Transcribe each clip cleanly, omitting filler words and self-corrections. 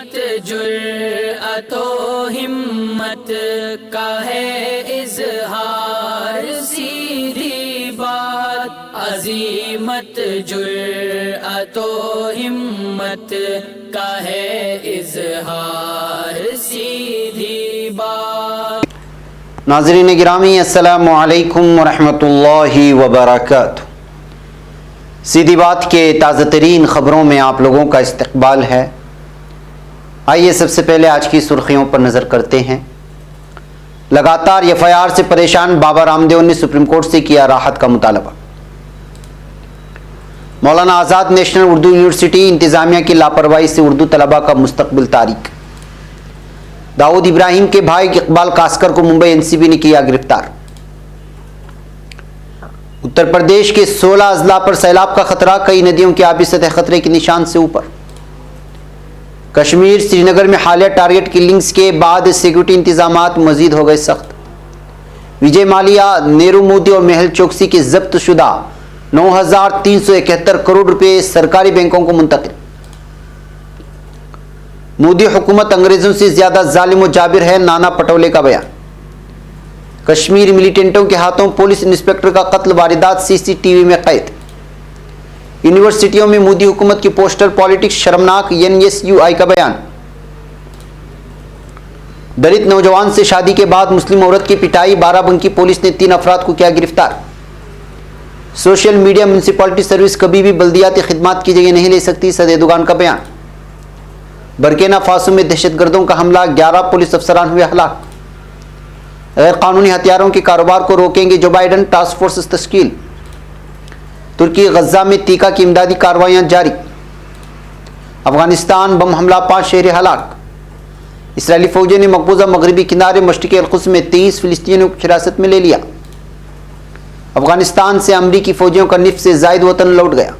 عظیمت جرأت و ہمت کا ہے اظہار، سیدھی بات عظیمت جرأت و ہمت کا ہے اظہار، سیدھی بات۔ ناظرین گرامی السلام علیکم ورحمۃ اللہ وبرکاتہ۔ سیدھی بات کے تازہ ترین خبروں میں آپ لوگوں کا استقبال ہے۔ آئیے سب سے پہلے آج کی سرخیوں پر نظر کرتے ہیں۔ لگاتار FIR سے پریشان بابا رام دیو نے سپریم کورٹ سے کیا راحت کا مطالبہ۔ مولانا آزاد نیشنل اردو یونیورسٹی انتظامیہ کی لاپرواہی سے اردو طلباء کا مستقبل تاریک۔ داؤد ابراہیم کے بھائی اقبال کاسکر کو ممبئی NCB نے کیا گرفتار۔ اتر پردیش کے 16 اضلاع پر سیلاب کا خطرہ، کئی ندیوں کی آبی سطح خطرے کے نشان سے اوپر۔ کشمیر سری نگر میں حالیہ ٹارگٹ کلنگز کے بعد سیکورٹی انتظامات مزید ہو گئے سخت۔ وجے مالیا، نیرو مودی اور میہل چوکسی کے ضبط شدہ 9,371 کروڑ روپے سرکاری بینکوں کو منتقل۔ مودی حکومت انگریزوں سے زیادہ ظالم و جابر ہے، نانا پٹولے کا بیان۔ کشمیر ملیٹنٹوں کے ہاتھوں پولیس انسپکٹر کا قتل، واردات CCTV میں قید۔ یونیورسٹیوں میں مودی حکومت کی پوسٹر پالیٹکس شرمناک، NSUI کا بیان۔ دلت نوجوان سے شادی کے بعد مسلم عورت کی پٹائی، بارہ بنکی پولیس نے 3 افراد کو کیا گرفتار۔ سوشل میڈیا میونسپلٹی سروس کبھی بھی بلدیاتی خدمات کی جگہ نہیں لے سکتی، صدر ایردوان کا بیان۔ برکینا فاسو میں دہشت گردوں کا حملہ، 11 پولیس افسران ہوئے ہلاک۔ غیر قانونی ہتھیاروں کے کاروبار کو روکیں گے جو بائیڈن، ٹاسک فورس تشکیل۔ ترکی غزہ میں تیکا کی امدادی کارروائیاں جاری۔ افغانستان بم حملہ، 5 شہری ہلاک۔ اسرائیلی فوجوں نے مقبوضہ مغربی کنارے مشرقی القدس میں 23 فلسطینیوں کو حراست میں لے لیا۔ افغانستان سے امریکی فوجیوں کا نصف سے زائد وطن لوٹ گیا۔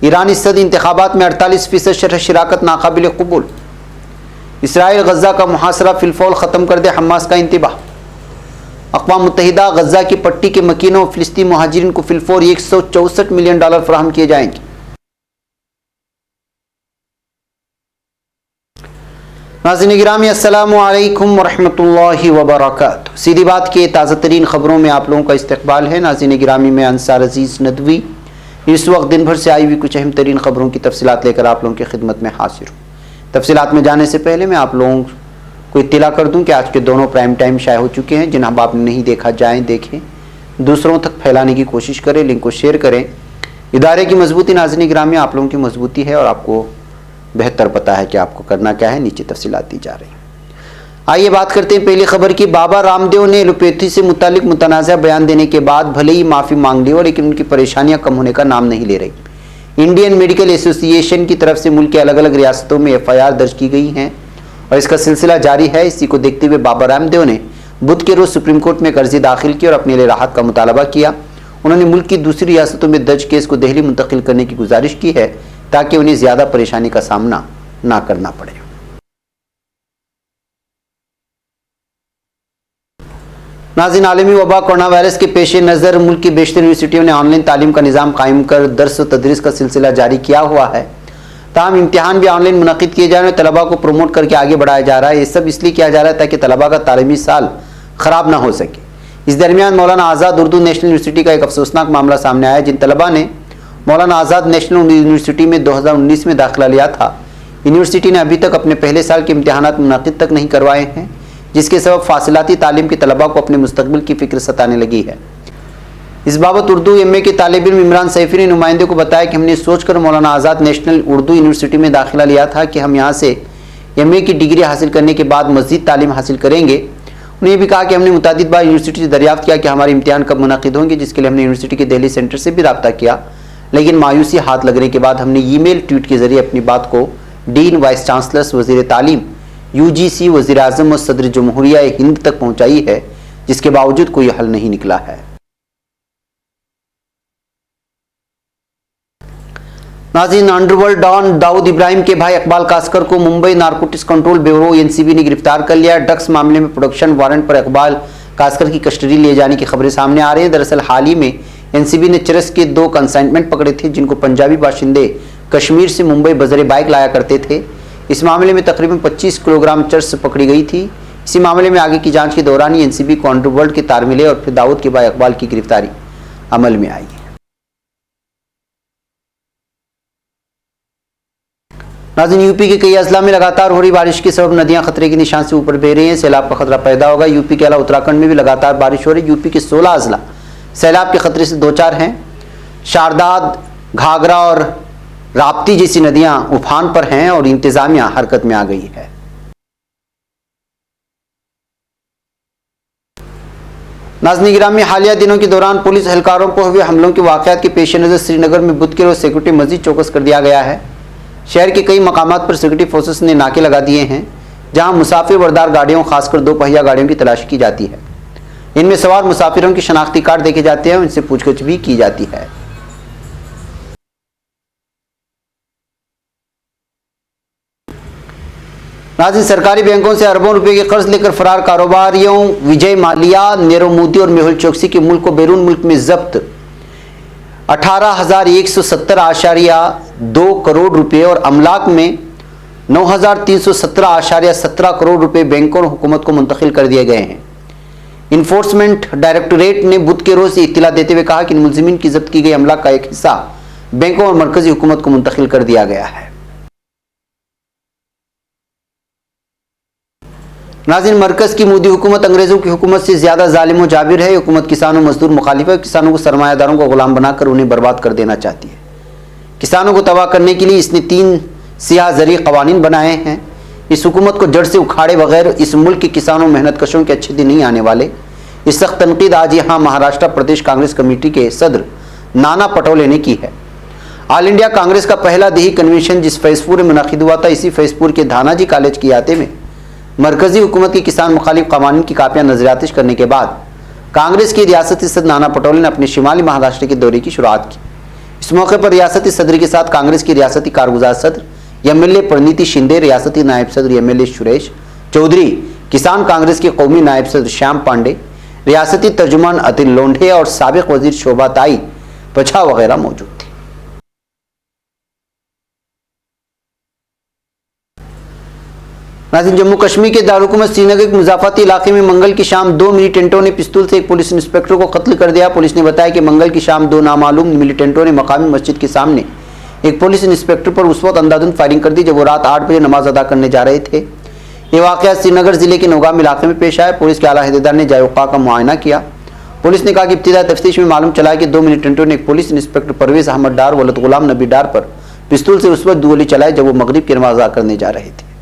ایرانی صدر انتخابات میں 48% شرح شراکت ناقابل قبول۔ اسرائیل غزہ کا محاصرہ فی الفور ختم کر دے، حماس کا انتباہ۔ اقوام متحدہ غزہ کی پٹی کے مکینوں فلسطینی مہاجرین کو فی الفور $164 ملین فراہم کیے جائیں گے۔ ناظرین گرامی السلام علیکم ورحمۃ اللہ وبرکاتہ۔ سیدھی بات کے تازہ ترین خبروں میں آپ لوگوں کا استقبال ہے۔ ناظرین گرامی میں انصار عزیز ندوی اس وقت دن بھر سے آئی ہوئی کچھ اہم ترین خبروں کی تفصیلات لے کر آپ لوگوں کی خدمت میں حاضر ہوں۔ تفصیلات میں جانے سے پہلے میں آپ لوگوں کو اطلاع کر دوں کہ آج کے دونوں پرائم ٹائم شائع ہو چکے ہیں، جنہیں آپ نے نہیں دیکھا جائیں دیکھیں، دوسروں تک پھیلانے کی کوشش کریں، لنک کو شیئر کریں۔ ادارے کی مضبوطی ناظرین گرامی آپ لوگوں کی مضبوطی ہے اور آپ کو بہتر پتہ ہے کہ آپ کو کرنا کیا ہے، نیچے تفصیلات دی جا رہی ہیں۔ آئیے بات کرتے ہیں پہلی خبر کی۔ بابا رام دیو نے ایلوپیتھی سے متعلق متنازع بیان دینے کے بعد بھلے ہی معافی مانگ لی ہو، لیکن ان کی پریشانیاں کم ہونے کا نام نہیں لے رہی۔ انڈین میڈیکل ایسوسی ایشن کی طرف سے ملک کے الگ الگ ریاستوں میں FIR درج کی گئی ہیں اور اس کا سلسلہ جاری ہے۔ اسی کو دیکھتے ہوئے بابا رام دیو نے بدھ کے روز سپریم کورٹ میں عرضی داخل کی اور اپنے لیے راحت کا مطالبہ کیا۔ انہوں نے ملک کی دوسری ریاستوں میں درج کیس کو دہلی منتقل کرنے کی گزارش کی ہے تاکہ انہیں زیادہ پریشانی کا سامنا نہ کرنا پڑے۔ ناظرین، عالمی وبا کورونا وائرس کے پیش نظر ملک کی بیشتر یونیورسٹیوں نے آن لائن تعلیم کا نظام قائم کر درس و تدریس کا سلسلہ جاری کیا ہوا ہے۔ تاہم امتحان بھی آن لائن منعقد کیے جا رہے ہیں، طلباء کو پروموٹ کر کے آگے بڑھایا جا رہا ہے۔ یہ سب اس لیے کیا جا رہا ہے تاکہ طلباء کا تعلیمی سال خراب نہ ہو سکے۔ اس درمیان مولانا آزاد اردو نیشنل یونیورسٹی کا ایک افسوسناک معاملہ سامنے آیا۔ جن طلباء نے مولانا آزاد نیشنل اردو یونیورسٹی میں 2019 میں داخلہ لیا تھا، یونیورسٹی نے ابھی تک اپنے پہلے سال کے امتحانات منعقد تک نہیں کروائے ہیں، جس کے سبب فاصلاتی تعلیم کے طلباء کو اپنے مستقبل کی فکر ستانے لگی ہے۔ اس بابت اردو MA کے طالب علم عمران سیفی نے نمائندے کو بتایا کہ ہم نے سوچ کر مولانا آزاد نیشنل اردو یونیورسٹی میں داخلہ لیا تھا کہ ہم یہاں سے MA کی ڈگری حاصل کرنے کے بعد مزید تعلیم حاصل کریں گے۔ انہوں نے یہ بھی کہا کہ ہم نے متعدد بار یونیورسٹی سے دریافت کیا کہ ہمارے امتحان کب منعقد ہوں گے، جس کے لیے ہم نے یونیورسٹی کے دہلی سینٹر سے بھی رابطہ کیا، لیکن مایوسی ہاتھ لگنے کے بعد ہم نے ای میل ٹویٹ کے ذریعے اپنی بات کو ڈین، وائس چانسلرز، وزیر تعلیم، UGC، وزیر اعظم اور صدر جمہوریہ ہند تک پہنچائی ہے، جس کے باوجود کوئی حل نہیں نکلا ہے۔ ناظرین، انڈر ورلڈ ڈان داؤد ابراہیم کے بھائی اقبال کاسکر کو Mumbai narcotics control bureau NCB نے گرفتار کر لیا۔ ڈرگس معاملے میں پروڈکشن وارنٹ پر اقبال کاسکر کی کسٹڈی لیے جانے کی خبریں سامنے آ رہی ہیں۔ دراصل حال ہی میں NCB نے چرس کے 2 کنسائنمنٹ پکڑے تھے، جن کو پنجابی باشندے کشمیر سے ممبئی بذریعہ بائک لایا کرتے تھے۔ اس معاملے میں تقریباً 25 کلو گرام چرس پکڑی گئی تھی۔ اسی معاملے میں آگے کی جانچ کے دوران ہی NCB کو انڈر ورلڈ کے تار ملے اور پھر داؤد کے بھائی اقبال کی گرفتاری عمل میں آئی۔ ناظرین، یوپی کے کئی اضلاع میں لگاتار ہو رہی بارش کے سبب ندیاں خطرے کے نشان سے اوپر بہہ رہی ہیں، سیلاب کا خطرہ پیدا ہوگا۔ یوپی کے علاوہ اتراکھنڈ میں بھی لگاتار بارش ہو رہی ہے۔ یوپی کے 16 اضلاع سیلاب کے خطرے سے دوچار ہیں۔ شارداد، گھاگرا اور راپتی جیسی ندیاں افان پر ہیں اور انتظامیہ حرکت میں آ گئی ہے۔ ناظرین گرامی، حالیہ دنوں کے دوران پولیس اہلکاروں پر ہوئے حملوں کے واقعات کے پیش نظر سری نگر میں بدھ کے روز سیکورٹی مزید چوکس کر دیا گیا ہے۔ شہر کے کئی مقامات پر سیکورٹی فورسز نے ناکے لگا دیے ہیں، جہاں مسافر بردار گاڑیوں خاص کر 2 پہیہ گاڑیوں کی تلاشی کی جاتی ہے۔ ان میں سوار مسافروں کے شناختی کارڈ دیکھے جاتے ہیں اور ان سے پوچھ گچھ بھی کی جاتی ہے۔ ناظرین، سرکاری بینکوں سے اربوں روپے کے قرض لے کر فرار کاروباریوں وجے مالیا، نیرو مودی اور میہل چوکسی کے ملک و بیرون ملک میں ضبط 18,170.2 کروڑ روپے اور املاک میں 9,317.17 کروڑ روپے بینکوں اور حکومت کو منتقل کر دیے گئے ہیں۔ انفورسمنٹ ڈائریکٹوریٹ نے بدھ کے روز یہ اطلاع دیتے ہوئے کہا کہ ان ملزمین کی ضبط کی گئی املاک کا ایک حصہ بینکوں اور مرکزی حکومت کو منتقل کر دیا گیا ہے۔ ناظرین، مرکز کی مودی حکومت انگریزوں کی حکومت سے زیادہ ظالم و جابر ہے۔ حکومت کسانوں مزدور مخالف ہے، کسانوں کو سرمایہ داروں کو غلام بنا کر انہیں برباد کر دینا چاہتی ہے۔ کسانوں کو تباہ کرنے کے لیے اس نے 3 سیاہ زرعی قوانین بنائے ہیں۔ اس حکومت کو جڑ سے اکھاڑے بغیر اس ملک کے کسانوں محنت کشوں کے اچھے دن نہیں آنے والے۔ اس سخت تنقید آج یہاں مہاراشٹر پردیش کانگریس کمیٹی کے صدر نانا پٹولے نے کی ہے۔ آل انڈیا کانگریس کا پہلا دیہی کنونشن جس فیض پور میں منعقد ہوا تھا، اسی فیض پور کے دھانا جی کالج کی احاطے میں مرکزی حکومت کی کسان مخالف قوانین کی کاپیاں نظر آتش کرنے کے بعد کانگریس کے ریاستی صدر نانا پٹولے نے اپنے شمالی مہاراشٹر کے دورے کی شروعات کی۔ اس موقع پر ریاستی صدر کے ساتھ کانگریس کی ریاستی کارگزار صدر MLA پرنیتی شندے، ریاستی نائب صدر MLA سریش چودھری، کسان کانگریس کے قومی نائب صدر شیام پانڈے، ریاستی ترجمان اتل لونڈھے اور سابق وزیر شوبھا تائی پچھا وغیرہ موجود تھے۔ ناظرین، جموں کشمیر کے دارالحکومت سری نگر کے مضافاتی علاقے میں منگل کی شام 2 ملیٹنٹوں نے پستول سے ایک پولیس انسپکٹر کو قتل کر دیا۔ پولیس نے بتایا کہ منگل کی شام 2 نامعلوم ملیٹنٹوں نے مقامی مسجد کے سامنے ایک پولیس انسپکٹر پر اس وقت اندھادھند فائرنگ کر دی جب وہ رات 8 بجے نماز ادا کرنے جا رہے تھے۔ یہ واقعہ سری نگر ضلع کے نوگام علاقے میں پیش آیا۔ پولیس کے اعلیٰ عہدیدار نے جائے وقوع کا معائنہ کیا۔ پولیس نے کہا کہ ابتدائی تفتیش میں معلوم چلا کہ 2 ملیٹنٹوں نے ایک پولیس انسپکٹر پرویز احمد ڈار ولد غلام نبی ڈار پر پستول سے اس وقت گولی چلائے جب وہ مغرب کی نماز ادا کرنے جا رہے تھے۔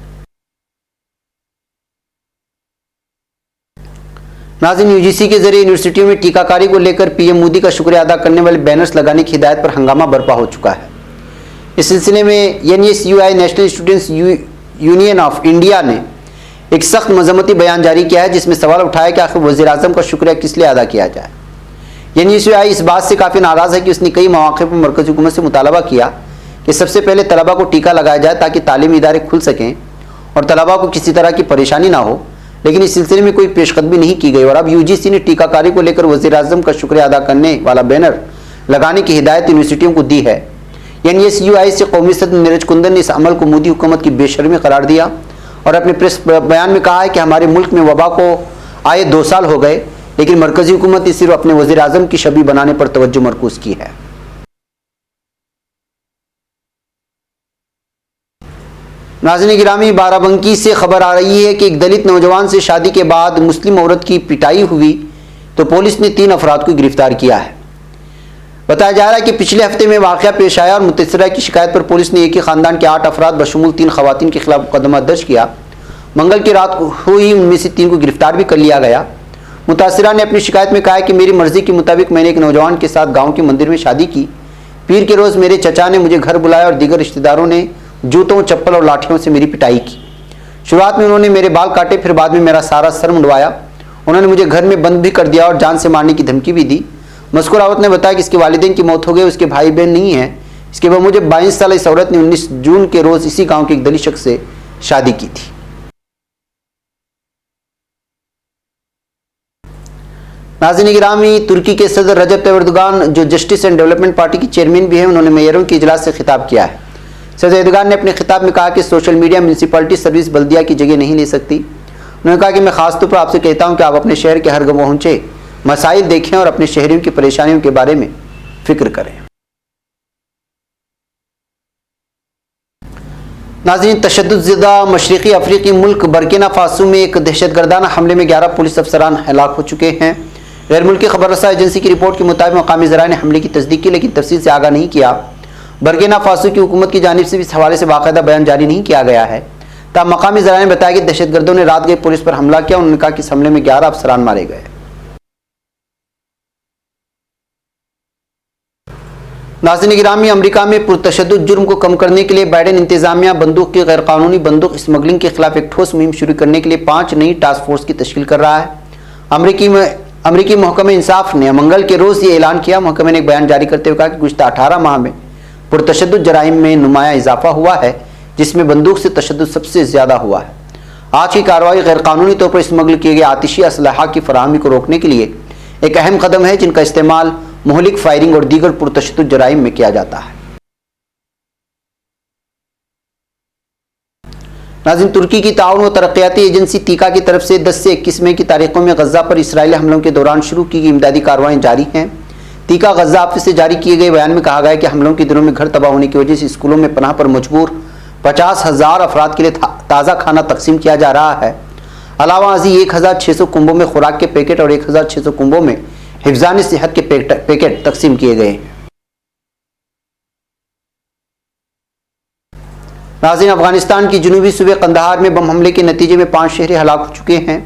ناظرین، UGC کے ذریعے یونیورسٹیوں میں ٹیکہ کاری کو لے کر PM مودی کا شکریہ ادا کرنے والے بینرز لگانے کی ہدایت پر ہنگامہ برپا ہو چکا ہے۔ اس سلسلے میں NSUI national students union of India نے ایک سخت مذمتی بیان جاری کیا ہے، جس میں سوال اٹھایا کہ آخر وزیر اعظم کا شکریہ کس لیے ادا کیا جائے۔ NSUI اس بات سے کافی ناراض ہے کہ اس نے کئی مواقع پر مرکزی حکومت سے مطالبہ کیا کہ سب سے پہلے طلباء کو ٹیکہ لگایا جائے تاکہ تعلیمی ادارے کھل سکیں اور طلباء کو کسی طرح کی پریشانی نہ ہو، لیکن اس سلسلے میں کوئی پیش قدمی نہیں کی گئی اور اب UGC نے ٹیکہ کاری کو لے کر وزیر اعظم کا شکریہ ادا کرنے والا بینر لگانے کی ہدایت یونیورسٹیوں کو دی ہے۔ NSUI سے قومی صدر نیرج کندن نے اس عمل کو مودی حکومت کی بے شرمی قرار دیا اور اپنے پریس بیان میں کہا ہے کہ ہمارے ملک میں وبا کو آئے 2 سال ہو گئے، لیکن مرکزی حکومت نے صرف اپنے وزیر اعظم کی شبیہ بنانے پر توجہ مرکوز کی ہے۔ ناظرین گرامی، بارہ بنکی سے خبر آ رہی ہے کہ ایک دلت نوجوان سے شادی کے بعد مسلم عورت کی پٹائی ہوئی تو پولیس نے 3 افراد کو گرفتار کیا ہے۔ بتایا جا رہا ہے کہ پچھلے ہفتے میں واقعہ پیش آیا اور متاثرہ کی شکایت پر پولیس نے ایک ہی خاندان کے 8 افراد بشمول 3 خواتین کے خلاف مقدمہ درج کیا۔ منگل کی رات ہوئی ان میں سے 3 کو گرفتار بھی کر لیا گیا۔ متاثرہ نے اپنی شکایت میں کہا کہ میری مرضی کے مطابق میں نے ایک نوجوان کے ساتھ گاؤں کے مندر میں شادی کی۔ پیر کے روز میرے چچا نے مجھے گھر بلایا اور دیگر رشتہ داروں نے جوتوں، چپل اور لاٹھیوں سے میری پٹائی کی۔ شروعات میں انہوں نے میرے بال کاٹے، پھر بعد میں میرا سارا سر منڈوایا۔ انہوں نے مجھے گھر میں بند بھی کر دیا اور جان سے مارنے کی دھمکی بھی دی۔ مذکور عورت نے بتایا کہ اس کے والدین کی موت ہو گئی، اس کے بھائی بہن نہیں ہیں۔ اس کے بعد مجھے 22 سالہ اس عورت نے 19 جون کے روز اسی گاؤں کے ایک دلت شخص سے شادی کی تھی۔ ناظرین گرامی، ترکی کے صدر رجب طیب ایردوغان جو جسٹس اینڈ ڈیولپمنٹ پارٹی کی چیئرمین بھی ہیں، انہوں نے میئروں کے اجلاس سے خطاب کیا ہے۔ سید ایردگان نے اپنے خطاب میں کہا کہ سوشل میڈیا میونسپلٹی سروس بلدیہ کی جگہ نہیں لے سکتی۔ انہوں نے کہا کہ میں خاص طور پر آپ سے کہتا ہوں کہ آپ اپنے شہر کے ہر گاؤں پہنچے مسائل دیکھیں اور اپنے شہریوں کی پریشانیوں کے بارے میں فکر کریں۔ ناظرین، تشدد زدہ مشرقی افریقی ملک برکینا فاسو میں ایک دہشت گردانہ حملے میں 11 پولیس افسران ہلاک ہو چکے ہیں۔ غیر ملکی خبر رساں ایجنسی کی رپورٹ کے مطابق مقامی ذرائع نے حملے کی تصدیق کی لیکن تفصیل سے آگاہ نہیں کیا۔ برکینا فاسو کی حکومت کی جانب سے بھی اس حوالے سے باقاعدہ بیان جاری نہیں کیا گیا ہے۔ تاہم مقامی ذرائع نے بتایا کہ دہشت گردوں نے رات گئے پولیس پر حملہ کیا۔ انہوں نے کہا کہ اس حملے میں 11 افسران مارے گئے۔ ناظرین گرامی، امریکہ میں پرتشدد جرم کو کم کرنے کے لیے بائیڈن انتظامیہ بندوق کی غیر قانونی بندوق اسمگلنگ کے خلاف ایک ٹھوس مہم شروع کرنے کے لیے 5 نئی ٹاسک فورس کی تشکیل کر رہا ہے۔ امریکی محکمہ انصاف نے منگل کے روز یہ اعلان کیا۔ محکمہ نے ایک بیان جاری کرتے ہوئے کہا کہ گزشتہ 18 ماہ میں پرتشدد جرائم میں نمایاں اضافہ ہوا ہے، جس میں بندوق سے تشدد سب سے زیادہ ہوا ہے۔ آج کی کارروائی غیر قانونی طور پر اسمگل کیے گئے آتشی اسلحہ کی فراہمی کو روکنے کے لیے ایک اہم قدم ہے، جن کا استعمال مہلک فائرنگ اور دیگر پرتشدد جرائم میں کیا جاتا ہے۔ ناظرین، ترکی کی تعاون و ترقیاتی ایجنسی تیکا کی طرف سے 10 سے 21 مئی کی تاریخوں میں غزہ پر اسرائیلی حملوں کے دوران شروع کی گئی امدادی کارروائیاں جاری ہیں۔ تیکا غزہ آفس سے جاری کیے گئے بیان میں کہا گیا ہے کہ حملوں کے دنوں میں گھر تباہ ہونے کی وجہ سے اسکولوں میں پناہ پر مجبور 50,000 افراد کے لیے تازہ کھانا تقسیم کیا جا رہا ہے۔ علاوہ ازیں 1,600 کنبوں میں خوراک کے پیکٹ اور 1,600 کنبوں میں حفظان صحت کے پیکٹ تقسیم کیے گئے ہیں۔ ناظرین، افغانستان کی جنوبی صوبے قندھار میں بم حملے کے نتیجے میں 5 شہری ہلاک ہو چکے ہیں۔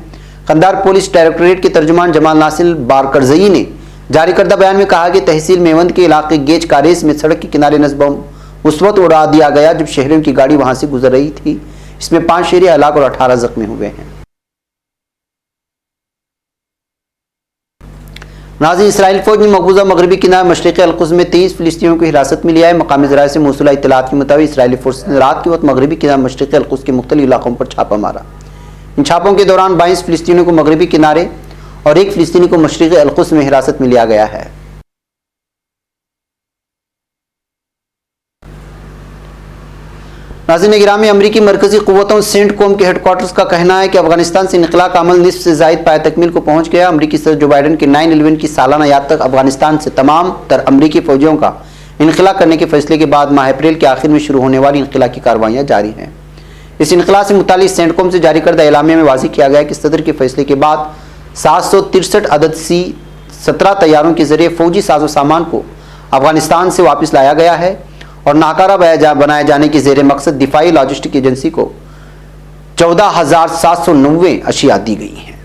قندھار پولیس ڈائریکٹوریٹ کے ترجمان جمال ناصر بارکرزئی نے جاری کردہ بیان میں کہا کہ تحصیل میوند کے علاقے گیج کاریز میں سڑک کے کنارے نصب بم اس وقت اڑا دیا گیا جب شہریوں کی گاڑی وہاں سے گزر رہی تھی۔ اس میں 5 شہری ہلاک اور 18 زخمی ہوئے ہیں۔ ناظرین، اسرائیل فوج نے مقبوضہ مغربی کنارے مشرقی القدس میں 23 فلسطینیوں کو حراست میں لیا ہے۔ مقامی ذرائع سے موصولہ اطلاعات کے مطابق اسرائیلی فورسز نے رات کے وقت مغربی کنارے مشرقی القدس کے مختلف علاقوں پر چھاپہ مارا۔ ان چھاپوں کے دوران 22 فلسطینیوں کو مغربی کنارے اور 1 فلسطینی کو مشرقی القدس میں حراست میں لیا گیا ہے۔ ناظرین گرامی، امریکی مرکزی قوتوں سینٹ کوم کے ہیڈ کوارٹرز کا کہنا ہے کہ افغانستان سے انخلا کا عمل نصف سے زائد پایہ تکمیل کو پہنچ گیا۔ امریکی صدر جو بائیڈن کے 9/11 کی سالانہ یاد تک افغانستان سے تمام تر امریکی فوجیوں کا انخلا کرنے کے فیصلے کے بعد ماہ اپریل کے آخر میں شروع ہونے والی انخلا کی کارروائیاں جاری ہیں۔ اس انخلا سے متعلق سینٹ کوم سے جاری کردہ اعلامیہ میں واضح کیا گیا ہے کہ صدر کے فیصلے کے بعد 763 عدد C-17 طیاروں کے ذریعے فوجی ساز و سامان کو افغانستان سے واپس لایا گیا ہے اور ناکارہ بنائے جانے کی زیر مقصد دفاعی لاجسٹک ایجنسی کو 14,790 اشیاء دی گئی ہیں۔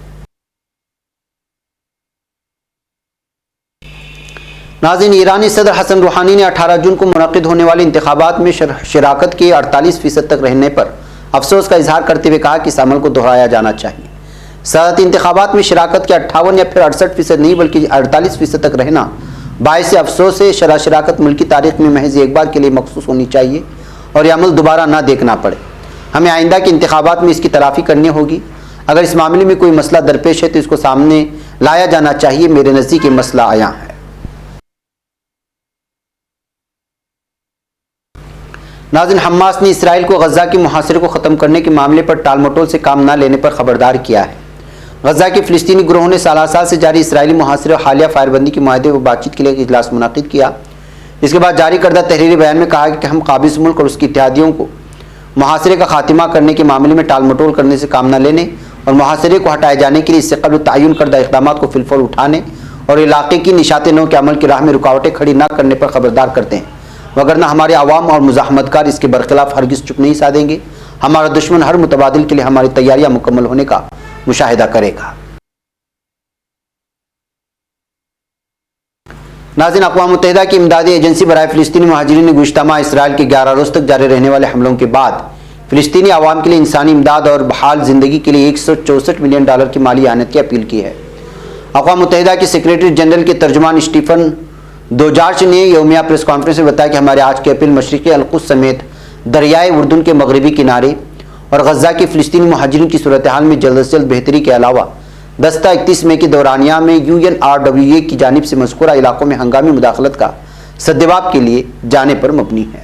ناظرین، ایرانی صدر حسن روحانی نے 18 جون کو منعقد ہونے والے انتخابات میں شراکت کے 48% تک رہنے پر افسوس کا اظہار کرتے ہوئے کہا کہ اس عمل کو دہرایا جانا چاہیے۔ صدارتی انتخابات میں شراکت کے 58 یا پھر 68% نہیں بلکہ 48% تک رہنا باعث افسوس ہے۔ شراکت ملکی تاریخ میں محض ایک بار کے لیے مخصوص ہونی چاہیے اور یہ عمل دوبارہ نہ دیکھنا پڑے۔ ہمیں آئندہ کے انتخابات میں اس کی تلافی کرنی ہوگی۔ اگر اس معاملے میں کوئی مسئلہ درپیش ہے تو اس کو سامنے لایا جانا چاہیے۔ میرے نزدیک یہ مسئلہ عیاں ہے۔ ناظرین، حماس نے اسرائیل کو غزہ کے محاصرے کو ختم کرنے کے معاملے پر ٹال مٹول سے کام نہ لینے پر خبردار کیا ہے۔ غزہ کے فلسطینی گروہوں نے سالہ سال سے جاری اسرائیلی محاصرے اور حالیہ فائر بندی کے معاہدے و بات چیت کے لیے ایک اجلاس منعقد کیا۔ اس کے بعد جاری کردہ تحریری بیان میں کہا کہ ہم قابض ملک اور اس کی اتحادیوں کو محاصرے کا خاتمہ کرنے کے معاملے میں ٹال مٹول کرنے سے کام نہ لینے اور محاصرے کو ہٹائے جانے کے لیے اس سے قبل تعین کردہ اقدامات کو فی الفور اٹھانے اور علاقے کی نشاط نو کے عمل کی راہ میں رکاوٹیں کھڑی نہ کرنے پر خبردار کرتے ہیں، وگرنہ ہمارے عوام اور مزاحمت کار اس کے برخلاف ہرگز چپ نہیں سادھیں گے۔ ہمارا دشمن ہر متبادل کے لیے ہماری تیاریاں مکمل ہونے کا مشاہدہ کرے گا۔ ناظرین، اقوام متحدہ کی امدادی ایجنسی برائے فلسطینی مہاجرین نے گزشتہ ماہ اسرائیل کے 11 روز تک جاری رہنے والے حملوں کے بعد فلسطینی عوام کے لیے انسانی امداد اور بحال زندگی کے لیے $164 ملین کی مالی اعانت کی اپیل کی ہے۔ اقوام متحدہ کے سیکریٹری جنرل کے ترجمان اسٹیفن دوجارچ نے یومیہ پریس کانفرنس میں بتایا کہ ہمارے آج کی اپیل مشرقی القدس سمیت دریائے اردن کے مغربی کنارے اور غزہ کے فلسطینی مہاجرین کی صورتحال میں جلد از جلد بہتری کے علاوہ دستہ 31 مئی کے دورانیہ میں UNRWA کی جانب سے مذکورہ علاقوں میں ہنگامی مداخلت کا سدجواب کے لیے جانے پر مبنی ہے۔